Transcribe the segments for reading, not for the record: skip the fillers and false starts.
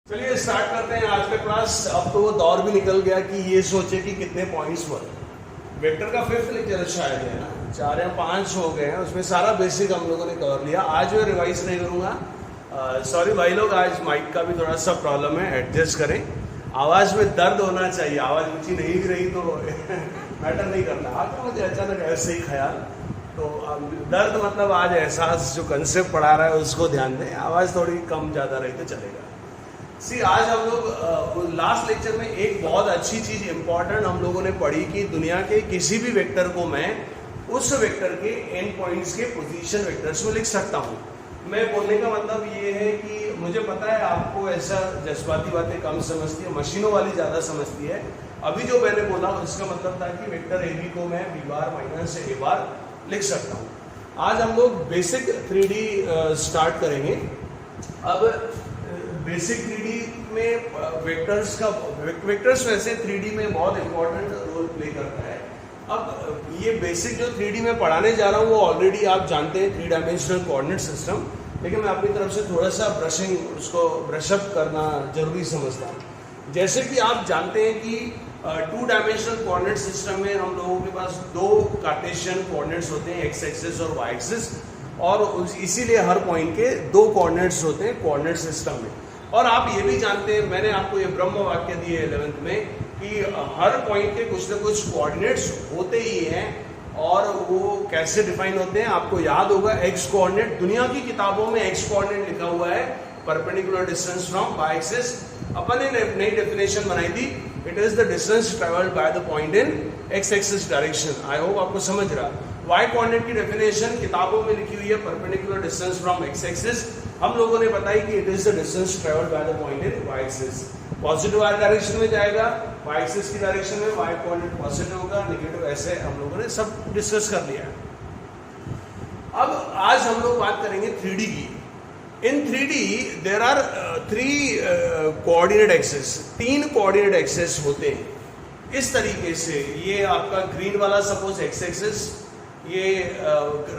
चलिए स्टार्ट करते हैं आज का क्लास। अब तो वो दौर भी निकल गया कि ये सोचे कि कितने पॉइंट्स पर वेक्टर का फिफ्थ लेक्चर शायद है ना, 4 या 5 हो गए हैं, उसमें सारा बेसिक हम लोगों ने कवर लिया। आज मैं रिवाइज नहीं करूँगा, सॉरी भाई लोग, आज माइक का भी थोड़ा सा प्रॉब्लम है, एडजस्ट करें। आवाज़ में दर्द होना चाहिए, आवाज़ ऊँची नहीं भी रही तो मैटर नहीं करना। आता मुझे अचानक ऐसे ही ख्याल, तो दर्द मतलब आज एहसास जो कंसेप्ट पढ़ा रहा है उसको ध्यान दें, आवाज़ थोड़ी कम ज़्यादा रही तो चलेगा। सी आज हम लोग लास्ट लेक्चर में एक बहुत अच्छी चीज़ इंपॉर्टेंट हम लोगों ने पढ़ी कि दुनिया के किसी भी वेक्टर को मैं उस वेक्टर के एंड पॉइंट्स के पोजीशन वेक्टर्स में लिख सकता हूँ। मैं बोलने का मतलब ये है कि मुझे पता है आपको ऐसा जज्बाती बातें कम समझती है, मशीनों वाली ज़्यादा समझती है। अभी जो मैंने बोला उसका मतलब था कि वेक्टर ए बी को मैं बी बार माइनस ए बार लिख सकता हूँ। आज हम लोग बेसिक 3D स्टार्ट करेंगे। अब बेसिक 3D में वेक्टर्स वैसे 3D में बहुत इंपॉर्टेंट रोल प्ले करता है। अब ये बेसिक जो 3D में पढ़ाने जा रहा हूँ वो ऑलरेडी आप जानते हैं, 3 डायमेंशनल कोऑर्डिनेट सिस्टम, लेकिन मैं अपनी तरफ से थोड़ा सा उसको ब्रशअप करना जरूरी समझता हूँ। जैसे कि आप जानते हैं कि 2 डायमेंशनल कोऑर्डिनेट सिस्टम में हम लोगों के पास 2 कार्टेशियन कोऑर्डिनेट्स होते हैं, एक्स एक्सिस और वाई एक्सिस, और इसीलिए हर पॉइंट के 2 कोऑर्डिनेट्स होते हैं कोऑर्डिनेट सिस्टम में। और आप ये भी जानते हैं, मैंने आपको ये ब्रह्म वाक्य दिए 11th में कि हर पॉइंट के कुछ ना कुछ कोऑर्डिनेट्स होते ही हैं, और वो कैसे डिफाइन होते हैं आपको याद होगा। एक्स कोऑर्डिनेट, दुनिया की किताबों में एक्स कोऑर्डिनेट लिखा हुआ है perpendicular distance from Y axis. अपन ने नई डेफिनेशन बनाई थी, it is the distance travelled by the point in x axis direction. I hope आपको समझ रहा। वाई कोऑर्डिनेट की डेफिनेशन किताबों में लिखी हुई है perpendicular distance from x axis. हम लोगों ने बताया कि it is the distance travelled by the point in y axis. Positive y direction में जाएगा, वाई एक्सिस की डायरेक्शन में वाई कोऑर्डिनेट पॉजिटिव होगा, नेगेटिव, ऐसे हम लोगों ने सब डिस्कस कर लिया है। अब आज हम लोग बात करेंगे 3D की। In 3D there are 3 coordinate axis, 3 coordinate axis होते हैं इस तरीके से। ये आपका ग्रीन वाला सपोज एक्स एक्सिस, ये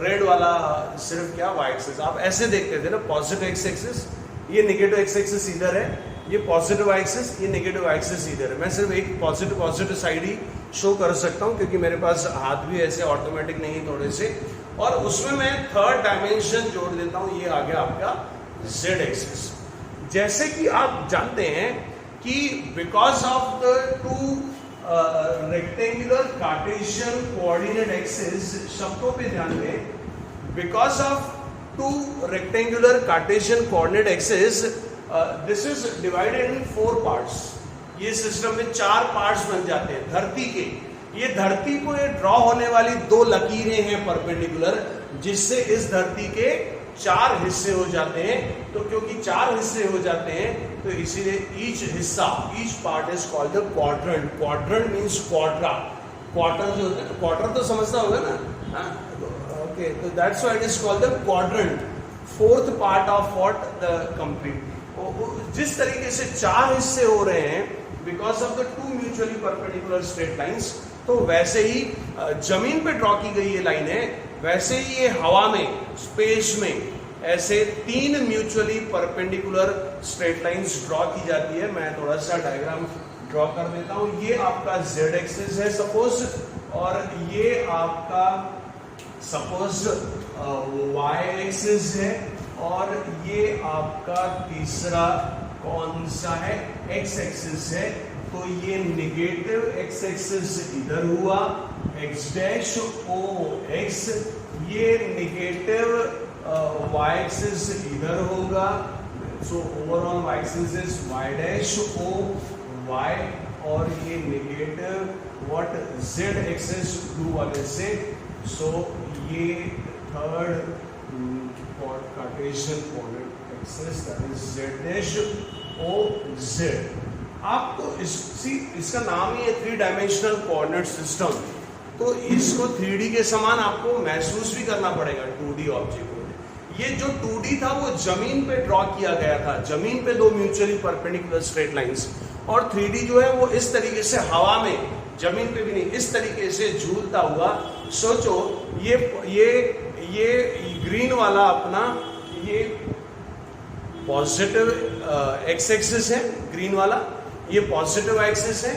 रेड वाला सिर्फ क्या वाई एक्सिस। आप ऐसे देखते थे ना, पॉजिटिव एक्स एक्सिस, ये नेगेटिव एक्स एक्सिस इधर है, ये पॉजिटिव वाई एक्सिस, ये नेगेटिव वाई एक्सिस इधर है। मैं सिर्फ एक पॉजिटिव साइड ही शो कर सकता हूँ क्योंकि मेरे पास हाथ भी ऐसे ऑटोमेटिक नहीं थोड़े से, और उसमें मैं 3rd डायमेंशन जोड़ देता हूँ। ये आ गया आपका जेड एक्सिस। जैसे कि आप जानते हैं कि because of the 2 rectangular Cartesian coordinate axis, शब्दों पे ध्यान दें, because of 2 rectangular Cartesian coordinate axis this is divided in 4 parts. ये सिस्टम में 4 पार्ट्स बन जाते हैं धरती के। ये धरती को ये ड्रॉ होने वाली 2 लकीरें हैं परपेंडिकुलर, जिससे इस धरती के 4 हिस्से हो जाते हैं। तो क्योंकि 4 हिस्से हो जाते हैं तो इसीलिए ईच हिस्सा, each part is called the quadrant. Quadrant means Quadra. Quarter जो होता है, क्वार्टर तो समझता होगा ना, ओके, तो that's why it is called the quadrant, 4th part of what the complete. जिस तरीके से 4 हिस्से हो रहे हैं because of the 2 mutually perpendicular straight lines, तो वैसे ही जमीन पे ड्रॉ की गई ये लाइन है, वैसे ही ये हवा में, स्पेस में ऐसे 3 mutually perpendicular straight lines draw की जाती है। मैं थोड़ा सा डायग्राम ड्रॉ कर देता हूँ। ये आपका जेड एक्सिस है सपोज, और ये आपका सपोज वाई एक्सिस है, और ये आपका तीसरा कौन सा है, एक्स एक्सिस है। तो ये नेगेटिव एक्स एक्सिस इधर हुआ, एक्स डैश ओ एक्स, ये नेगेटिव वाई एक्सिस इधर होगा। So overall y axis is y dash o y, और ये negative what z axis blue वाले से। सो ये 3rd Cartesian coordinate axis, that is z dash o z. आपको इसका नाम ही है 3 डायमेंशनल कोऑर्डिनेट सिस्टम, तो इसको 3D के समान आपको महसूस भी करना पड़ेगा 2D ऑब्जेक्ट को। ये जो 2D था वो जमीन पे ड्रॉ किया गया था, जमीन पे 2 म्यूचुअली परपेंडिकुलर स्ट्रेट लाइंस, और 3D जो है वो इस तरीके से हवा में, जमीन पे भी नहीं, इस तरीके से झूलता हुआ। सोचो ये ग्रीन वाला अपना, पॉजिटिव एक्स एक्सिस है ग्रीन वाला, ये पॉजिटिव एक्सिस है,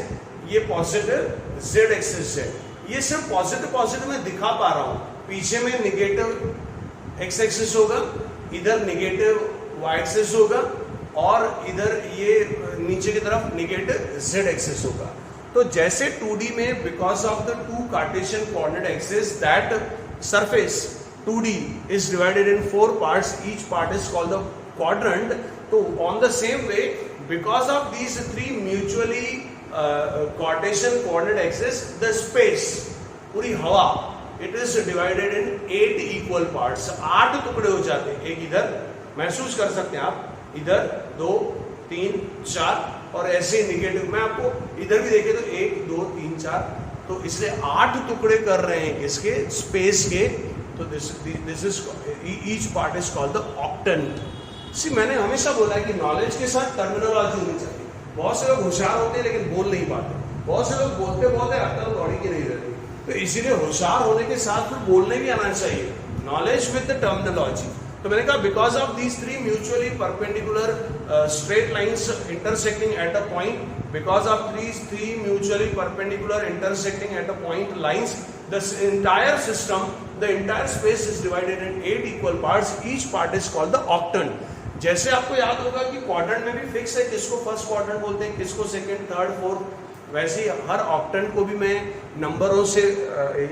ये पॉजिटिव जेड एक्सिस है। ये सिर्फ पॉजिटिव पॉजिटिव में दिखा पा रहा हूं, पीछे में निगेटिव एक्स एक्सिस होगा, इधर निगेटिव वाई एक्सिस होगा और इधर ये नीचे की तरफ निगेटिव जेड एक्सिस होगा। तो जैसे 2D में because of the two Cartesian coordinate axis that surface 2D is divided in 4 parts, each part is called the quadrant. So on the same way, because of these 3 mutually Cartesian coordinate axes, the space, पूरी हवा, it is divided in 8 equal parts. 8 टुकड़े हो जाते हैं। एक इधर महसूस कर सकते हैं आप, इधर 2 3 4 और ऐसे निगेटिव में आपको इधर भी देखें तो 1 2 3 4, तो इसलिए 8 टुकड़े कर रहे हैं इसके स्पेस के। तो this is each part is called the octant. See मैंने हमेशा बोला है कि नॉलेज के साथ टर्मिनोलॉजी होनी चाहिए। बहुत से लोग होशियार होते हैं लेकिन बोल नहीं पाते, बहुत से लोग बोलते बहुत है, अक्ल दौड़ी की नहीं रहती। तो इसीलिए होशियार होने के साथ फिर बोलने भी आना चाहिए, नॉलेज विद द टर्मिनोलॉजी। तो मैंने कहा because of these 3 mutually perpendicular straight lines intersecting at a point, because of 3 mutually perpendicular intersecting at a point lines, the entire system, the entire space is divided in 8 equal parts, each part is called the octant. जैसे आपको याद होगा कि quadrant में भी fix है, किसको first quadrant बोलते हैं, किसको सेकंड, थर्ड, फोर्थ, वैसे ही हर ऑक्टेंट को भी मैं नंबरों से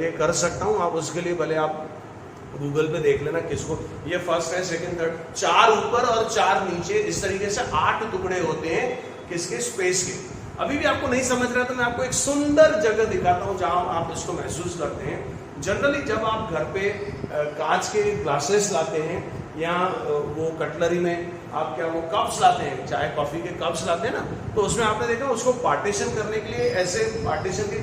ये कर सकता हूं। आप उसके लिए भले आप गूगल पे देख लेना किसको, ये फर्स्ट है, सेकंड, थर्ड, 4 ऊपर और 4 नीचे, इस तरीके से 8 टुकड़े होते हैं किसके, स्पेस के। अभी भी आपको नहीं समझ रहा तो मैं आपको एक सुंदर जगह दिखाता हूं जहां आप इसको महसूस करते हैं। जनरली जब आप घर पे कांच के ग्लासेस लाते हैं या वो कटलरी में आप क्या वो कप्स लाते हैं, चाय कॉफी के कप्स लाते हैं ना, तो उसमें आपने देखा उसको पार्टीशन करने के लिए ऐसे पार्टीशन के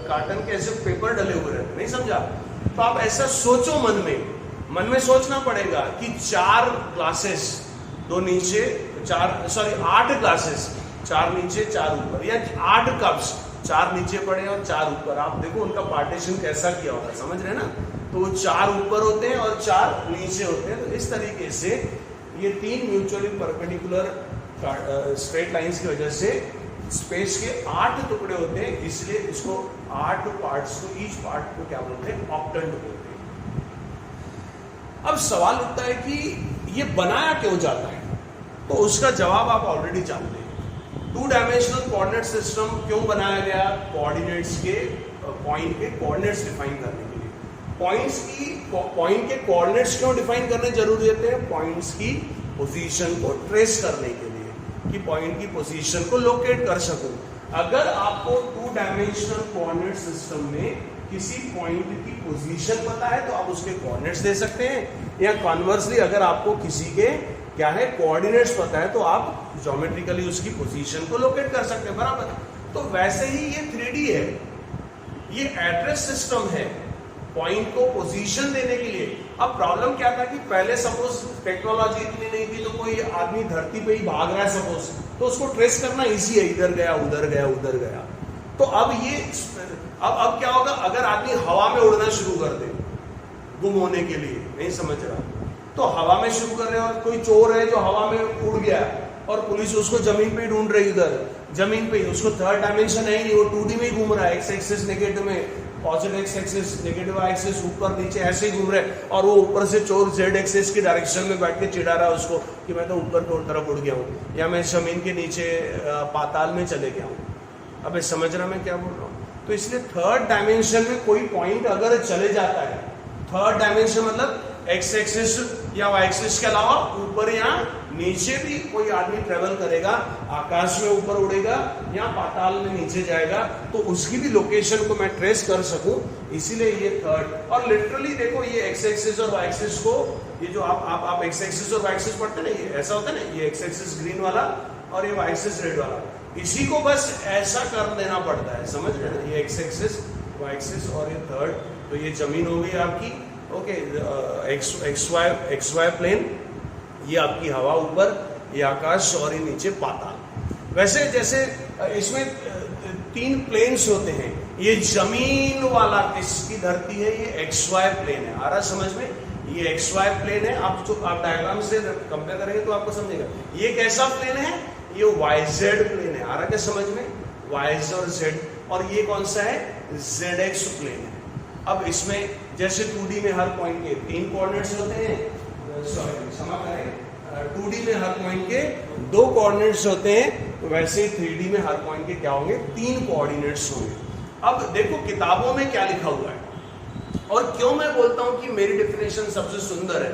कार्टन के ऐसे पेपर डले हुए रहते, नहीं समझा? तो आप ऐसा सोचो मन में सोचना पड़ेगा कि 4 ग्लासेस, 2 नीचे 8 ग्लासेस, 4 नीचे 4 ऊपर, या 8 कप्स, 4 नीचे पड़े और 4 ऊपर। आप देखो उनका पार्टीशन कैसा किया होगा, समझ रहे हैं ना? तो 4 ऊपर होते हैं और 4 नीचे होते हैं। तो इस तरीके से ये 3 म्यूचुअली परपेंडिकुलर स्ट्रेट लाइंस की वजह से स्पेस के 8 टुकड़े होते हैं, इसलिए इसको 8 पार्ट्स को, ईच पार्ट को क्या बोलते हैं, ऑक्टेंट बोलते हैं। अब सवाल उठता है कि ये बनाया क्यों जाता है, तो उसका जवाब आप ऑलरेडी जानते हैं। 2 डायमेंशनल कोऑर्डिनेट सिस्टम क्यों बनाया गया? कोऑर्डिनेट्स के पॉइंट के कोऑर्डिनेट्स डिफाइन करने के लिए। पॉइंट के कोऑर्डिनेट्स क्यों डिफाइन करने जरूरी होते हैं? पॉइंट्स की पोजीशन को ट्रेस करने के लिए, कि पॉइंट की पोजीशन को लोकेट कर सकूं। अगर आपको 2 डायमेंशनल कोऑर्डिनेट सिस्टम में किसी पॉइंट की पोजीशन पता है तो आप उसके कोऑर्डिनेट्स दे सकते हैं, या कॉन्वर्सली अगर आपको किसी के क्या है कोऑर्डिनेट्स पता है तो आप ज्योमेट्रिकली उसकी पोजीशन को लोकेट कर सकते हैं, बराबर। तो वैसे ही ये 3D है, ये एड्रेस सिस्टम है पॉइंट को पोजीशन देने के लिए। अब प्रॉब्लम क्या था कि पहले सपोज टेक्नोलॉजी इतनी नहीं थी, तो कोई आदमी धरती पे ही भाग रहा है सपोज, तो उसको ट्रेस करना इजी है, इधर गया उधर गया उधर गया। तो अब ये अब क्या होगा, अगर आदमी हवा में उड़ना शुरू कर दे गुम होने के लिए, नहीं समझ रहा, तो हवा में शुरू कर रहे हैं और कोई चोर है जो हवा में उड़ गया और पुलिस उसको जमीन पे ढूंढ रही, उधर जमीन पे, उसको 3rd डायमेंशन है ही नहीं, वो 2D में ही घूम रहा है, एक्स एक्सिस नेगेटिव में, positive x axis negative axis, ऊपर नीचे ऐसे ही घूम रहे हैं, और वो ऊपर से चोर जेड एक्सिस की डायरेक्शन में बैठ के चिढ़ा रहा है उसको कि मैं तो ऊपर की तरफ उड़ गया हूँ, या मैं जमीन के नीचे पाताल में चले गया हूँ। अब समझ रहा मैं क्या बोल रहा हूँ? तो इसलिए 3rd डायमेंशन में कोई पॉइंट अगर चले जाता है, 3rd डायमेंशन मतलब एक्स एक्सिस या वाई एक्सिस के अलावा ऊपर या नीचे भी कोई आदमी ट्रेवल करेगा, आकाश में ऊपर उड़ेगा या पाताल में नीचे जाएगा, तो उसकी भी लोकेशन को मैं ट्रेस कर सकूं, इसीलिए ये 3rd। और लिटरली देखो ये एक्स एक्सिस और वाई एक्सिस को, ये जो आप एक्स एक्सिस और वाई एक्सिस पढ़ते ना, ये ऐसा होता है ना, ये एक्स एक्सिस ग्रीन वाला और ये वाई एक्सिस रेड वाला, इसी को बस ऐसा कर देना पड़ता है, समझ रहे हैं? ये एक्स एक्सिस वाई एक्सिस और ये 3rd, तो ये जमीन हो गई आपकी, ओके, एक्स वाई प्लेन, ये आपकी हवा ऊपर, ये आकाश और ये नीचे पाताल। वैसे जैसे इसमें 3 प्लेन्स होते हैं, ये जमीन वाला इसकी धरती है, ये एक्स वाई प्लेन है, आ रहा समझ में? ये एक्स वाई प्लेन है, आप डायग्राम से कंपेयर करेंगे तो आपको समझेगा। ये कैसा प्लेन है, ये वाई जेड प्लेन है, आ रहा क्या समझ में, वाई और जेड, और ये कौन सा है, जेड एक्स प्लेन है। अब इसमें जैसे 2D में हर पॉइंट के 3 कोऑर्डिनेट्स होते हैं, सॉरी क्षमा करें, 2D में हर पॉइंट के 2 कोऑर्डिनेट्स होते हैं, तो वैसे ही 3D में हर पॉइंट के क्या होंगे, 3 कोऑर्डिनेट्स होंगे। अब देखो किताबों में क्या लिखा हुआ है, और क्यों मैं बोलता हूं कि मेरी डेफिनेशन सबसे सुंदर है।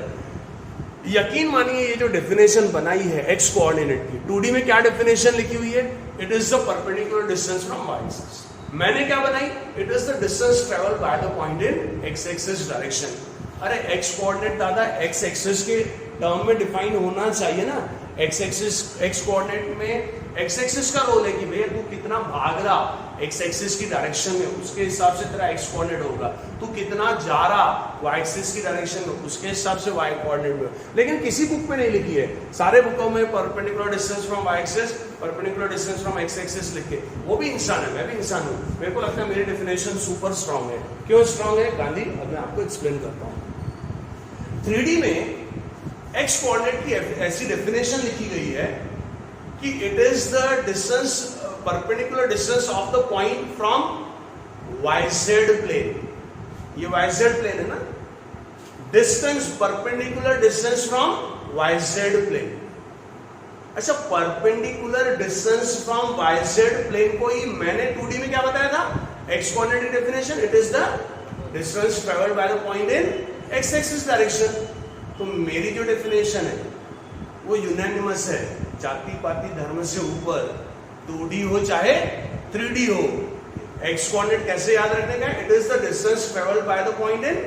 यकीन मानिए ये जो डेफिनेशन बनाई है एक्स कोऑर्डिनेट की, 2D में क्या डेफिनेशन लिखी हुई है, it is the perpendicular distance from Y axis. मैंने क्या बनाई, it is the distance travel by the point in x axis direction. अरे एक्स कोऑर्डिनेट दादा एक्स एक्सिस के टर्म में डिफाइन होना चाहिए ना। एक्स एक्सिस, एक्स कोऑर्डिनेट में एक्स एक्सिस का रोल है कि भैया तू कितना भाग रहा एक्स एक्सिस की डायरेक्शन में, उसके हिसाब से तेरा एक्स कोऑर्डिनेट होगा। तू कितना जा रहा वाई एक्सिस की डायरेक्शन में, उसके हिसाब से वाई कोऑर्डिनेट में। लेकिन किसी बुक में नहीं लिखी है, सारे बुकों में perpendicular distance from Y axis, perpendicular distance from x axis लिख के। वो भी इंसान है, मैं भी इंसान हूं, मेरे को लगता है मेरी डेफिनेशन सुपर स्ट्रांग है। क्यों स्ट्रांग है गांधी, अब मैं आपको एक्सप्लेन करता हूं। 3D में एक्स कोऑर्डिनेट की ऐसी डेफिनेशन लिखी गई है कि it is the distance, perpendicular distance of the point from YZ plane. ये वाईजेड प्लेन है ना, distance, perpendicular distance from YZ plane. अच्छा, perpendicular distance from YZ plane को ही मैंने 2D में क्या बताया था, एक्स कोऑर्डिनेट की definition, it is the distance travelled by the point in x axis direction. तो मेरी जो डेफिनेशन है वो यूनानिमस है, जाति पाति धर्म से ऊपर, 2D हो चाहे 3D हो। एक्स कोऑर्डिनेट कैसे याद रखने का, it is the distance travelled by the point in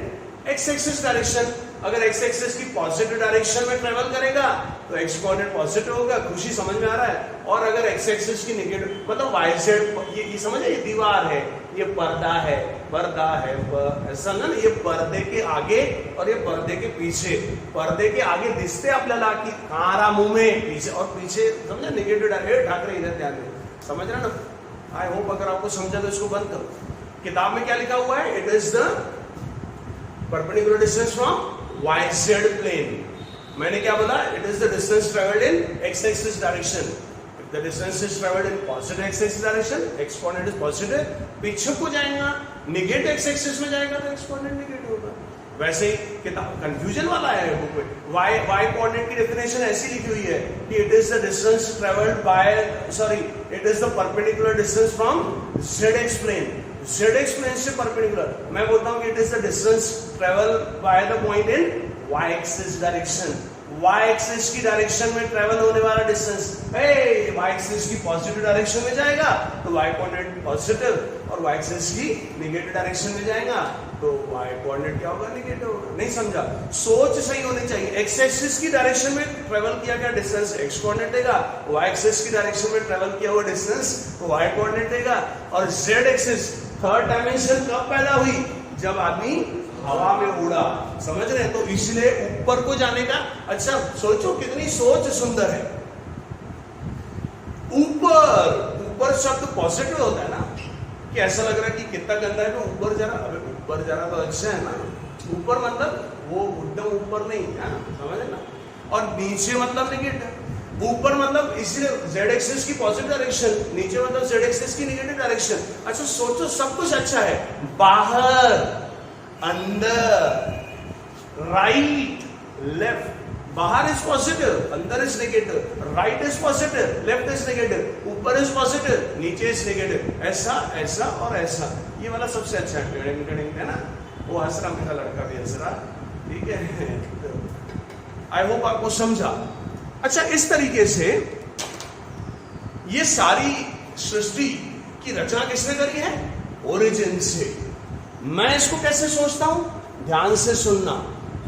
x axis direction. अगर एक्स एक्सिस की पॉजिटिव डायरेक्शन में ट्रेवल करेगा तो एक्स कोऑर्डिनेट पॉजिटिव होगा, खुशी समझ में आ रहा है। और अगर एक्स एक्सिस की नेगेटिव, मतलब वाई जेड, ये समझे, ये दीवार है, ये पर्दा है, पर्दा है, ऐसा ना, ये पर्दे के आगे और ये पर्दे के पीछे। पर्दे के आगे दिसते आपल्याला की कारा मुंह में, पीछे और पीछे समझा नेगेटिव डायरेक्शन, ढाक रहे इधर ध्यान में, समझ रहे ना। आई होप अगर आपको समझा तो इसको बंद करो। किताब में क्या लिखा हुआ है, it is the perpendicular distance from y Z plane. मैंने क्या बोला, it is the distance travelled in x axis direction. The distance is traveled in positive x axis direction, x coordinate is positive, पीछे को जाएगा negative x axis में जाएगा तो x coordinate negative होगा। वैसे ही किताब कंफ्यूजन वाला है बुक में, y कोऑर्डिनेट की डेफिनेशन ऐसी लिखी हुई है कि it is the distance travelled by, sorry, it is the perpendicular distance from zx plane. zx plane से परपेंडिकुलर, मैं बोलता हूं कि it is the distance travel by the point in y axis direction. y axis की direction में travel होने वाला distance, y axis की पॉजिटिव डायरेक्शन में जाएगा तो y कोऑर्डिनेट पॉजिटिव, और y एक्सिस की नेगेटिव डायरेक्शन में जाएगा तो y कोऑर्डिनेट क्या होगा, नेगेटिव होगा। नहीं समझा, सोच सही होनी चाहिए। x एक्सिस की डायरेक्शन में ट्रेवल किया गया डिस्टेंस x कोऑर्डिनेट देगा, y एक्सिस की डायरेक्शन में ट्रेवल किया हुआ डिस्टेंस तो y कोऑर्डिनेट देगा। और z एक्सिस, थर्ड डायमेंशन कब पैदा हुई, जब आदमी हवा में उड़ा, समझ रहे हैं, तो इसलिए ऊपर को जाने का। अच्छा सोचो कितनी सोच सुंदर है। ऊपर शब्द पॉजिटिव होता है ना, कि ऐसा लग रहा है कि कितना गंदा है, तो ऊपर जा रहा, अबे ऊपर जा रहा तो अच्छा है ना। ऊपर मतलब वो एकदम ऊपर नहीं है, समझ ना। और नीचे मतलब नेगेटिव, ऊपर मतलब इसलिए z एक्सिस की पॉजिटिव डायरेक्शन, नीचे मतलब z एक्सिस की नेगेटिव डायरेक्शन। अच्छा सोचो सब कुछ अच्छा है, बाहर, अंदर, राइट, लेफ्ट। बाहर इज पॉजिटिव, अंदर is negative, right is positive, left is negative, ऊपर इज पॉजिटिव, नीचे इज नेगेटिव, ऐसा ऐसा और ऐसा। ये वाला सबसे अच्छा है, है ना, वो हंस रहा, मेरा लड़का भी हंस रहा, ठीक है। आई होप आपको समझा। अच्छा इस तरीके से ये सारी सृष्टि की रचना किसने करी है, ओरिजिन से। मैं इसको कैसे सोचता हूं, ध्यान से सुनना।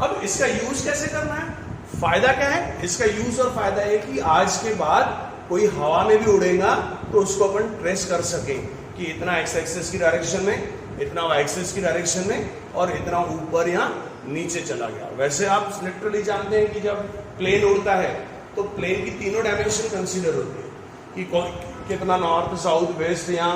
अब इसका यूज कैसे करना है, फायदा क्या है इसका यूज और फायदा है कि आज के बाद कोई हवा में भी उड़ेगा तो उसको अपन ट्रेस कर सके कि इतना एक्स एक्सिस की डायरेक्शन में, इतना वाई एक्सिस की डायरेक्शन में, और इतना ऊपर या नीचे चला गया। वैसे आप लिटरली जानते हैं कि जब प्लेन उड़ता है तो प्लेन की तीनों डायमेंशन कंसीडर होती है कि कितना नॉर्थ साउथ वेस्ट या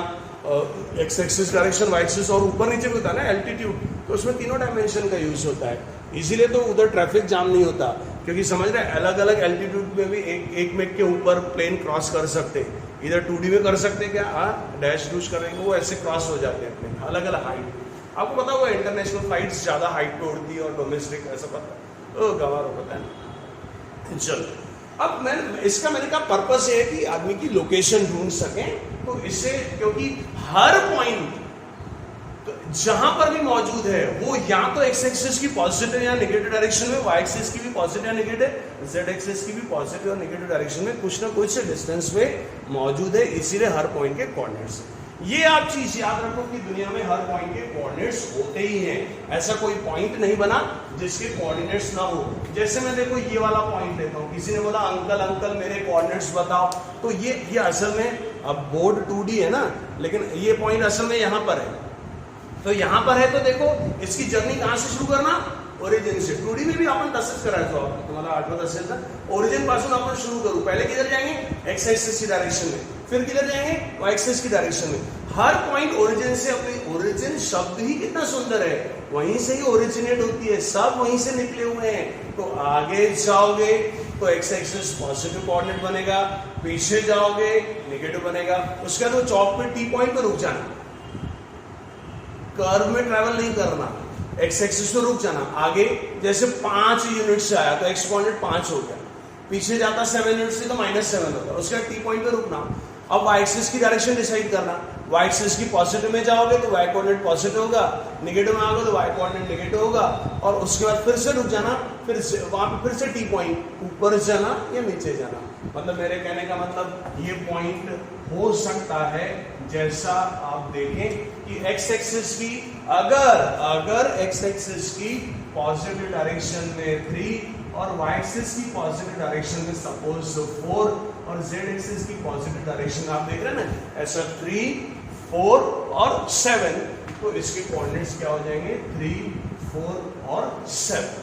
x axis direction, y axis, और ऊपर नीचे भी होता है ना एल्टीट्यूड, तो उसमें तीनों डायमेंशन का यूज होता है। इसीलिए तो उधर ट्रैफिक जाम नहीं होता, क्योंकि समझ रहे अलग अलग एल्टीट्यूड में भी एक मेक के ऊपर प्लेन क्रॉस कर सकते, इधर 2D में कर सकते क्या, हाँ डैश डूश करेंगे वो ऐसे क्रॉस हो जाते हैं प्लेन अलग अलग हाइट। आपको पता होगा इंटरनेशनल फ्लाइट्स ज़्यादा हाइट पे उड़ती है और डोमेस्टिक ऐसा पता गवार पता है। चलो अब मैंने कहा पर्पस ये है कि आदमी की लोकेशन ढूंढ सकें, तो इससे क्योंकि हर पॉइंट जहां पर भी मौजूद है वो या तो एक्स एक्सिस की पॉजिटिव या नेगेटिव डायरेक्शन में, वाई एक्सिस की भी पॉजिटिव या नेगेटिव, जेड एक्सिस की भी पॉजिटिव और नेगेटिव डायरेक्शन में कुछ ना कुछ डिस्टेंस में मौजूद है, इसीलिए हर पॉइंट के कोऑर्डिनेट्स। ये आप चीज याद रखो कि दुनिया में हर पॉइंट के कोऑर्डिनेट्स होते ही हैं, ऐसा कोई पॉइंट नहीं बना जिसके कोऑर्डिनेट्स ना हो। जैसे मैं देखो ये वाला पॉइंट लेता हूँ, किसी ने बोला अंकल मेरे कोऑर्डिनेट्स बताओ, तो ये असल में अब बोर्ड 2D है ना, लेकिन ये पॉइंट असल में यहाँ पर है, तो यहां पर है तो देखो इसकी जर्नी कहां से शुरू करना, ओरिजिन से। 2D में भी आपण तसंच करायचो, तुम्हाला आठवत असेल तर ओरिजिन पासून आपण शुरू करू। पहले किधर जाएंगे, एक्स एक्सिस की डायरेक्शन में, फिर किधर जाएंगे, वाई एक्सिस की डायरेक्शन में। हर पॉइंट ओरिजिन से, अपनी ओरिजिन शब्द ही कितना सुंदर है, वहीं से ही ओरिजिनेट होती है, सब वहीं से निकले हुए हैं। तो आगे जाओगे तो एक्स एक्सिस पॉजिटिव कोऑर्डिनेट बनेगा, पीछे जाओगे नेगेटिव बनेगा। उसके बाद वो चौक पे टी पॉइंट पे रुक जाना, कर्व में ट्रैवल नहीं करना, एक्स एक्सिस पे रुक जाना। आगे जैसे 5 यूनिट से आया तो एक्स कोऑर्डिनेट 5 हो गया, पीछे जाता 7 यूनिट से तो -7 होगा, उसके बाद टी पॉइंट पे रुकना। अब वाई एक्सिस की डायरेक्शन डिसाइड करना, वाई एक्सिस की पॉजिटिव में जाओगे तो वाई कोऑर्डिनेट पॉजिटिव होगा, नेगेटिव में आओगे तो वाई कोऑर्डिनेट नेगेटिव होगा, और उसके बाद फिर से रुक जाना, फिर से वहां पे फिर से टी पॉइंट, ऊपर जाना या नीचे जाना। मतलब मेरे कहने का मतलब ये पॉइंट हो सकता है जैसा आप देखें कि एक्स एक्सिस की अगर एक्स एक्सिस की पॉजिटिव डायरेक्शन में 3 और वाई एक्सिस की पॉजिटिव डायरेक्शन में सपोज 4 और जेड एक्सिस की पॉजिटिव डायरेक्शन आप देख रहे हैं ना, ऐसा 3, 4 और 7, तो इसके कोऑर्डिनेट्स क्या हो जाएंगे, 3, 4 और 7।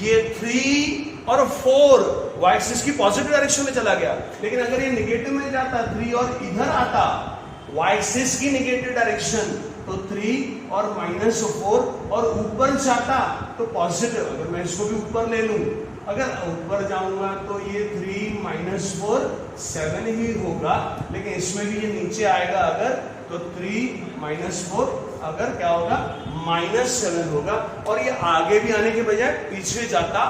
ये 3 और 4 वाई एक्सिस की पॉजिटिव डायरेक्शन में चला गया, लेकिन अगर ये नेगेटिव में जाता 3 और इधर आता वाई एक्सिस की नेगेटिव डायरेक्शन, तो 3 और -4 और ऊपर जाता तो पॉजिटिव। अगर मैं इसको भी ऊपर ले लूं, अगर ऊपर जाऊंगा तो ये 3 -4 7 ही होगा, लेकिन इसमें भी ये नीचे आएगा अगर, तो 3 -4 अगर क्या होगा, -7 होगा, और ये आगे भी आने के बजाय पीछे जाता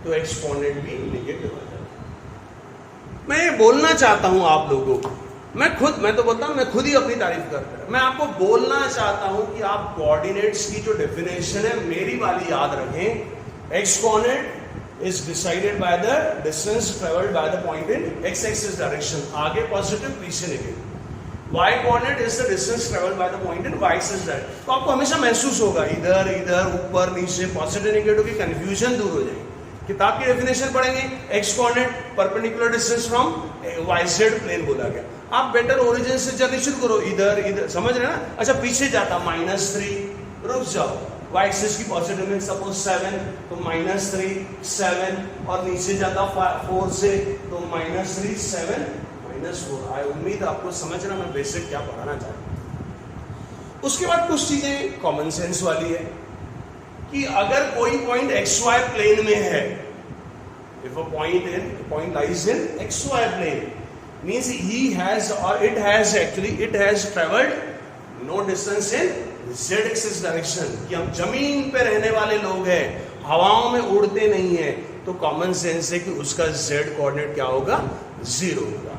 तो एक्स कोऑर्डिनेट भी नेगेटिव हो जाता। मैं ये बोलना चाहता हूं आप लोगों को, मैं तो बोलता हूं, मैं खुद ही अपनी तारीफ करता हूं, मैं आपको बोलना चाहता हूं कि आप कोऑर्डिनेट्स की जो डेफिनेशन है मेरी वाली याद रखें। X coordinate is decided by the distance travelled by the point in x axis direction, आगे पॉजिटिव पीछे negative. y coordinate is the distance travelled by the point in y axis direction. तो आपको हमेशा महसूस होगा इधर ऊपर नीचे पॉजिटिव नेगेटिव की कंफ्यूजन दूर हो जाएगी। किताब की डेफिनेशन पढ़ेंगे, x coordinate perpendicular distance from yz plane बोला गया। आप बेटर ओरिजिन से जर्नी शुरू करो, इधर समझ रहे ना। अच्छा पीछे जाता -3, रुक जाओ, y एक्सिस की पॉजिटिव में सपोज 7 तो -3 7, और नीचे जाता 4 से तो -3 7 -4। आई उम्मीद आपको समझ रहा मैं बेसिक क्या पढ़ाना चाहता हूं। उसके बाद कुछ चीजें कॉमन सेंस वाली है कि अगर कोई पॉइंट XY प्लेन में है, if a point lies in XY plane, means he has or it has traveled no distance in Z axis direction, कि हम जमीन पे रहने वाले लोग हैं, हवाओं में उड़ते नहीं हैं, तो कॉमन सेंस है कि उसका Z कोऑर्डिनेट क्या होगा, 0 होगा।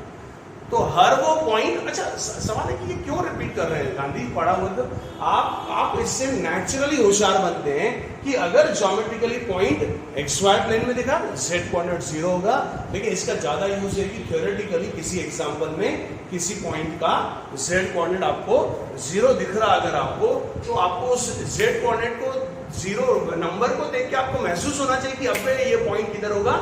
तो हर वो पॉइंट, अच्छा सवाल है कि ये क्यों रिपीट कर रहे हैं, गांधी पढ़ा हुआ तो आप इससे नेचुरली होशियार बनते हैं कि अगर ज्योमेट्रिकली पॉइंट XY प्लेन में दिखा Z कोऑर्डिनेट 0 होगा, लेकिन इसका ज्यादा यूज है कि थ्योरेटिकली किसी एग्जांपल में किसी पॉइंट का Z कोऑर्डिनेट आपको 0 दिख रहा अगर आपको, तो आपको उस Z कोऑर्डिनेट को 0 नंबर को देख के आपको महसूस होना चाहिए कि अब ये पॉइंट किधर होगा,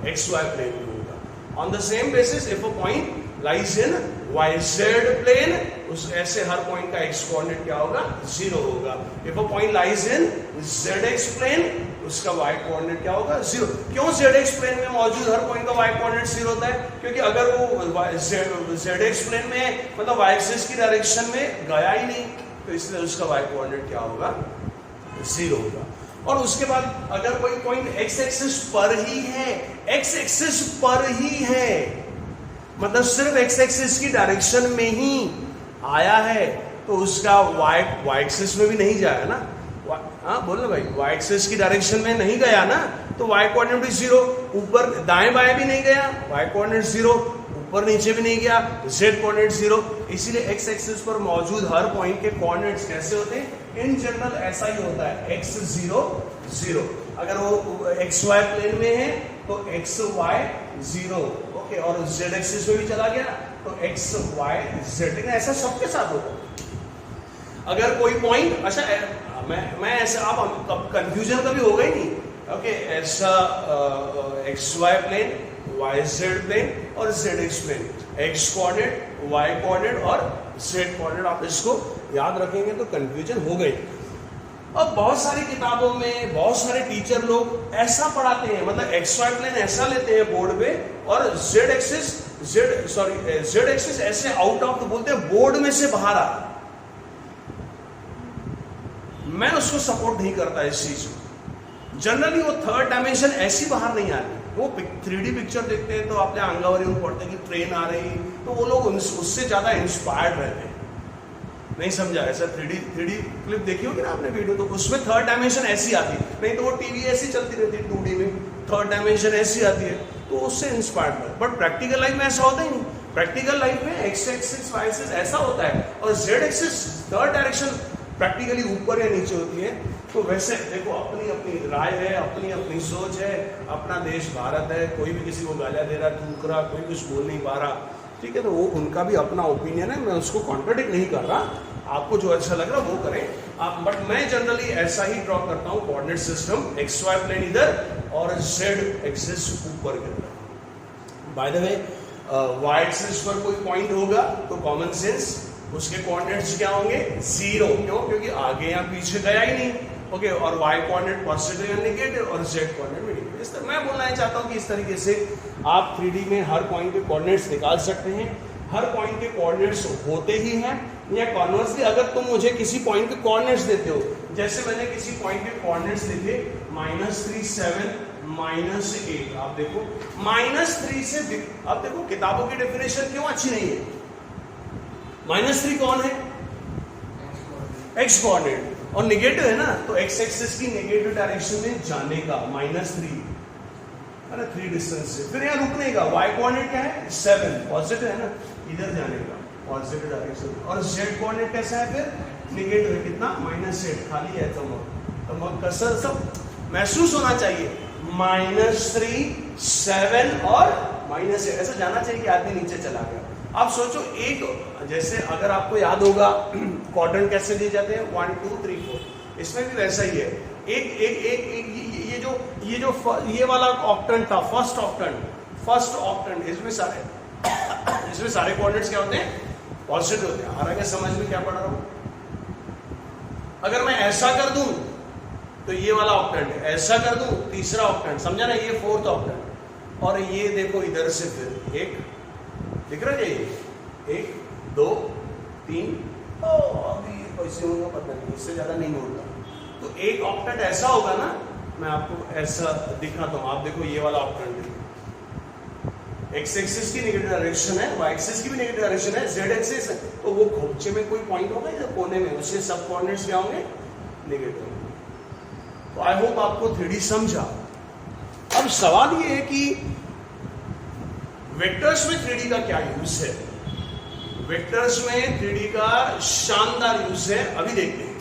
XY प्लेन में होगा। On the same basis if a point lies in YZ plane, उस ऐसे हर पॉइंट का x कोऑर्डिनेट क्या होगा, 0 होगा। If a point lies in ZX plane, उसका y कोऑर्डिनेट क्या होगा, 0। क्यों ZX प्लेन में मौजूद हर पॉइंट का y कोऑर्डिनेट 0 होता है, क्योंकि अगर वो ZX प्लेन में मतलब y एक्सिस की डायरेक्शन में गया ही नहीं, तो इसलिए उसका y कोऑर्डिनेट क्या होगा, 0 होगा। और उसके बाद अगर कोई पॉइंट एक्स एक्सिस पर ही है, एक्स एक्सिस पर ही है, मतलब सिर्फ एक्स एक्सिस की डायरेक्शन में ही आया है, तो उसका वाई एक्सिस में भी नहीं जाएगा ना। हाँ बोल ना भाई, वाई एक्सिस की डायरेक्शन में नहीं गया ना, तो वाई कोऑर्डिनेट भी 0, ऊपर दाएं बाएं भी नहीं गया, वाई कोऑर्डिनेट 0, ऊपर नीचे भी नहीं गया, जेड कोऑर्डिनेट 0। इसीलिए एक्स एक्सिस पर मौजूद हर पॉइंट के कोऑर्डिनेट्स कैसे होते हैं, इन जनरल ऐसा ही होता है, x 0 0। अगर वो एक्स वाई प्लेन में है तो एक्स वाई 0, ओके, और जेड एक्सिस में भी चला गया तो एक्स वाई जेड, लेकिन ऐसा सबके साथ होता है। अगर कोई पॉइंट, अच्छा मैं ऐसा, आप कंफ्यूजन कभी होगा ही नहीं, ओके, ऐसा X Y plane, Y Z plane और Z X plane, X coordinate, Y coordinate और जेड कोऑर्डिनेट, आप इसको याद रखेंगे तो कंफ्यूजन हो गई। अब बहुत सारी किताबों में बहुत सारे टीचर लोग ऐसा पढ़ाते हैं, मतलब एक्स वाई प्लेन ऐसा लेते हैं बोर्ड पे, और जेड एक्सिस ऐसे आउट ऑफ द, बोलते हैं बोर्ड में से बाहर आ। मैं उसको सपोर्ट नहीं करता इस चीज को। जनरली वो थर्ड डायमेंशन ऐसी बाहर नहीं आती। वो 3D पिक्चर देखते हैं तो आपने आंगावरी में पढ़ते हैं कि ट्रेन आ रही, तो वो लोग उससे ज्यादा इंस्पायर्ड रहते हैं। नहीं समझा, ऐसा 3D क्लिप देखी होगी ना आपने वीडियो, तो उसमें थर्ड डायमेंशन ऐसी आती, नहीं तो वो टीवी ऐसी चलती रहती है 2D में, थर्ड डायमेंशन ऐसी आती है, तो उससे इंस्पायर्ड है। बट प्रैक्टिकल लाइफ में ऐसा होता ही नहीं। प्रैक्टिकल लाइफ में एक्स एक्सिस वाई एक्सिस ऐसा होता है, और Z axis third direction practically ऊपर या नीचे होती है। तो वैसे देखो, अपनी अपनी राय है, अपनी अपनी सोच है, अपना देश भारत है, कोई भी किसी को गालियां दे रहा, थूक रहा, कोई कुछ बोल नहीं पा रहा, ठीक है, तो वो उनका भी अपना ओपिनियन है, मैं उसको कॉन्ट्रडिक्ट नहीं कर रहा, आपको जो अच्छा लग रहा वो करें आप। बट मैं जनरली ऐसा ही ड्रॉ करता हूँ coordinate system, X Y plane इधर और जेड एक्सिस ऊपर के अंदर। By the way, Y axis पर कोई पॉइंट होगा तो कॉमन सेंस उसके कोऑर्डिनेट्स क्या होंगे, 0, क्यों, क्योंकि आगे या पीछे गया ही नहीं, ओके, और वाई कोऑर्डिनेट पॉजिटिव या नेगेटिव और जेड कोऑर्डिनेट नेगेटिव। इस तरह मैं बोलना चाहता हूँ कि इस तरीके से आप 3D में हर पॉइंट के कोऑर्डिनेट्स निकाल सकते हैं। हर पॉइंट के कोऑर्डिनेट्स होते ही हैं, या कॉन्वर्सली अगर तुम मुझे किसी पॉइंट के कोऑर्डिनेट्स देते हो, जैसे मैंने किसी पॉइंट के कोऑर्डिनेट्स लिखे -3 7 -8, आप देखो -3 से, आप देखो किताबों की डेफिनेशन क्यों अच्छी नहीं है। -3 कौन है, एक्स कोऑर्डिनेट, और नेगेटिव है ना, तो एक्स एक्सिस की नेगेटिव डायरेक्शन में जाने का -3 है ना, 3 डिस्टेंस से, फिर यहाँ रुकने का। वाई कोऑर्डिनेट क्या है, 7, पॉजिटिव है ना, इधर जाने का पॉजिटिव डायरेक्शन, और जेड कोऑर्डिनेट कैसा है, फिर नेगेटिव है, कितना, -8, खाली है। तो कसर सब महसूस होना चाहिए, -3 7 और -8 ऐसा जाना चाहिए कि आदमी नीचे चला गया। आप सोचो, एक जैसे अगर आपको याद होगा क्वाड्रेंट कैसे दिए जाते हैं, 1 2 3 4, इसमें भी वैसा ही है। ये वाला ऑक्टेंट था, फर्स्ट ऑक्टेंट, इसमें सारे कोऑर्डिनेट्स क्या होते हैं, पॉजिटिव होते हैं। आ रहा है समझ में क्या पढ़ रहा हूं। अगर मैं ऐसा कर दूं तो ये वाला ऑक्टेंट, ऐसा कर दूं तीसरा ऑक्टेंट, समझा ना, ये फोर्थ ऑक्टेंट, और ये देखो इधर से फिर एक दिख रहा है, ये 1 2 3, अभी कैसे होगा पता नहीं, इससे ज्यादा नहीं होगा। तो एक ऑक्टेंट ऐसा होगा ना, मैं आपको ऐसा दिखाता हूं, आप देखो ये वाला ऑक्टेंट, एक्स एक्सिस की नेगेटिव डायरेक्शन है, वाई एक्सिस की भी नेगेटिव डायरेक्शन है, जेड एक्सिस है, तो वो खोपचे में कोई पॉइंट होगा या कोने में, उसके सब कोऑर्डिनेट्स क्या होंगे, नेगेटिव। तो आई होप आपको 3D समझा। अब सवाल ये है कि वेक्टर्स में 3D का क्या यूज है। वेक्टर्स में 3D का शानदार यूज है, अभी देखते हैं।